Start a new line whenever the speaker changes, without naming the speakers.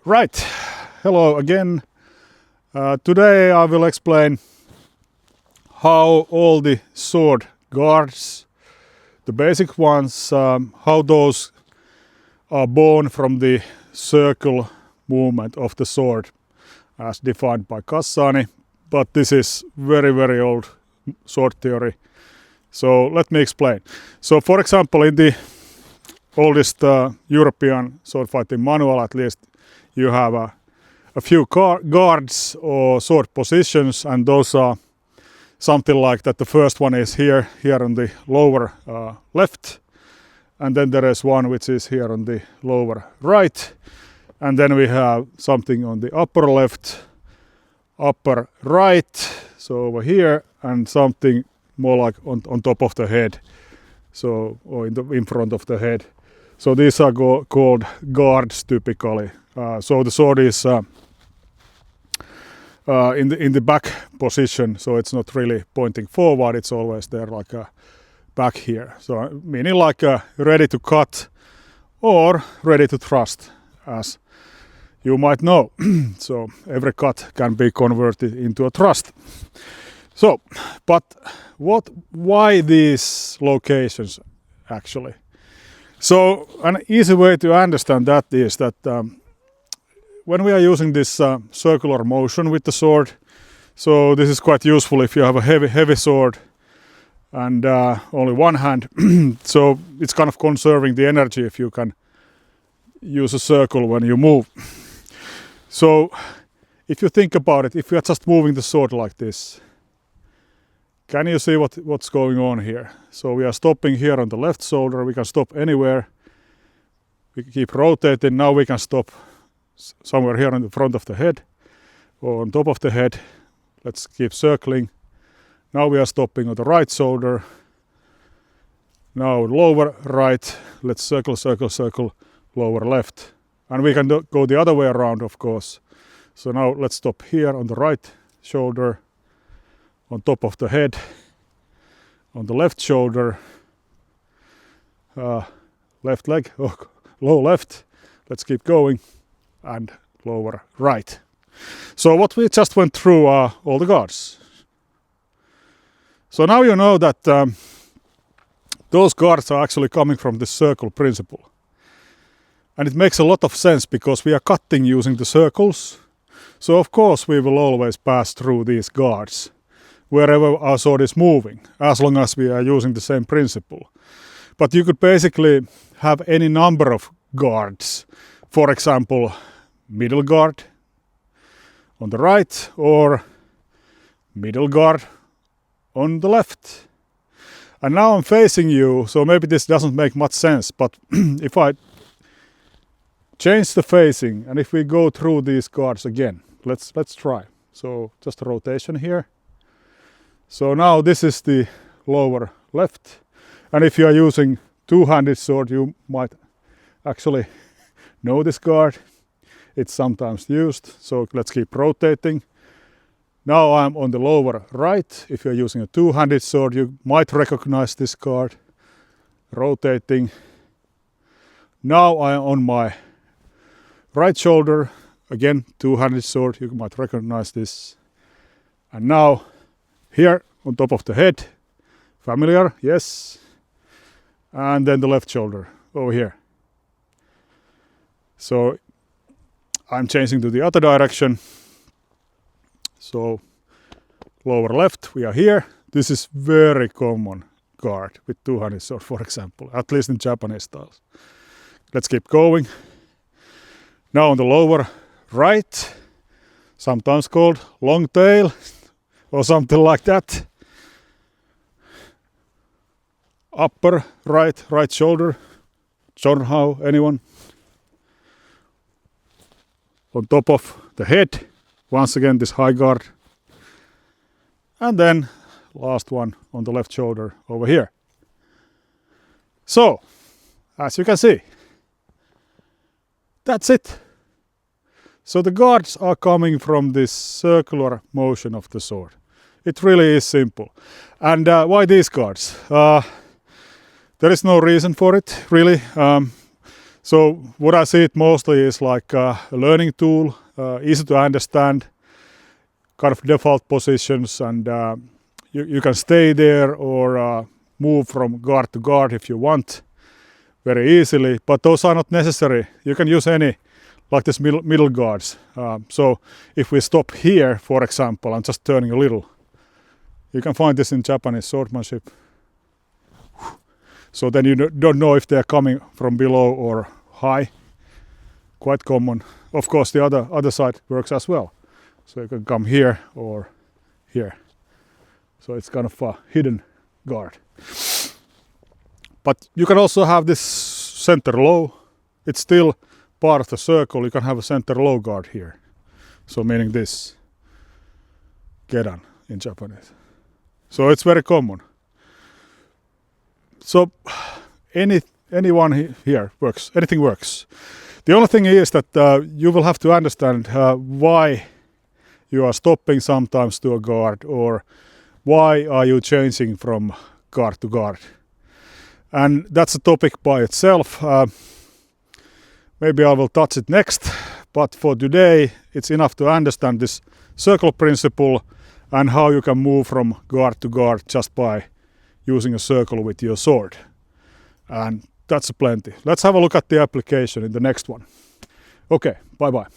Right, hello again. Today I will explain how all the sword guards, the basic ones, how those are born from the circle movement of the sword as defined by Cassani. But this is very old sword theory. So let me explain. So for example, in the oldest European sword fighting manual, at least, you have a few guards or sword positions, and those are something like that. The first one is here on the lower left, and then there is one which is here on the lower right, and then we have something on the upper left, upper right, so over here, and something more like on top of the head, so or in front of the head. So these are called guards typically. So the sword is in the back position, so it's not really pointing forward. It's always there like back here. So meaning like ready to cut or ready to thrust, as you might know. So every cut can be converted into a thrust. So, but why these locations actually? So an easy way to understand that is that when we are using this circular motion with the sword, so this is quite useful if you have a heavy sword and only one hand. So it's kind of conserving the energy if you can use a circle when you move. So if you think about it, if you are just moving the sword like this, can you see what's going on here? So we are stopping here on the left shoulder. We can stop anywhere. We keep rotating. Now we can stop somewhere here on the front of the head or on top of the head. Let's keep circling. Now we are stopping on the right shoulder. Now lower right. Let's circle, lower left. And we can go the other way around, of course. So now let's stop here on the right shoulder, on top of the head, on the left shoulder, left leg, low left. Let's keep going, and lower right. So what we just went through are all the guards. So now you know that those guards are actually coming from the circle principle. And it makes a lot of sense because we are cutting using the circles. So of course we will always pass through these guards wherever our sword is moving, as long as we are using the same principle. But you could basically have any number of guards. For example, middle guard on the right or middle guard on the left. And now I'm facing you, so maybe this doesn't make much sense, but if I change the facing and if we go through these guards again, let's try. So just a rotation here. So now this is the lower left, and if you are using two-handed sword, you might actually know this guard. It's sometimes used, so let's keep rotating. Now I'm on the lower right. If you're using a two-handed sword, you might recognize this guard. Rotating. Now I'm on my right shoulder. Again, two-handed sword, you might recognize this. And now here on top of the head, familiar, yes. And then the left shoulder over here. So I'm changing to the other direction. So lower left, we are here. This is very common guard with two-handed sword, for example, at least in Japanese styles. Let's keep going. Now on the lower right, sometimes called long tail or something like that. Upper right shoulder, Jornhau, anyone? On top of the head, once again this high guard. And then last one on the left shoulder over here. So, as you can see, that's it. So the guards are coming from this circular motion of the sword. It really is simple. And why these guards? There is no reason for it, really. So what I see it mostly is like a learning tool, easy to understand, kind of default positions, and you can stay there or move from guard to guard if you want very easily, but those are not necessary. You can use any, like this middle guards. So if we stop here, for example, and just turning a little, you can find this in Japanese swordsmanship. So then you don't know if they're coming from below or high. Quite common. Of course, the other side works as well. So you can come here or here. So it's kind of a hidden guard. But you can also have this center low. It's still part of the circle. You can have a center low guard here. So meaning this. Gedan in Japanese. So it's very common. So anyone here works. Anything works. The only thing is that you will have to understand why you are stopping sometimes to a guard, or why are you changing from guard to guard. And that's a topic by itself. Maybe I will touch it next, but for today it's enough to understand this circle principle and how you can move from guard to guard just by using a circle with your sword. And that's plenty. Let's have a look at the application in the next one. Okay, bye bye.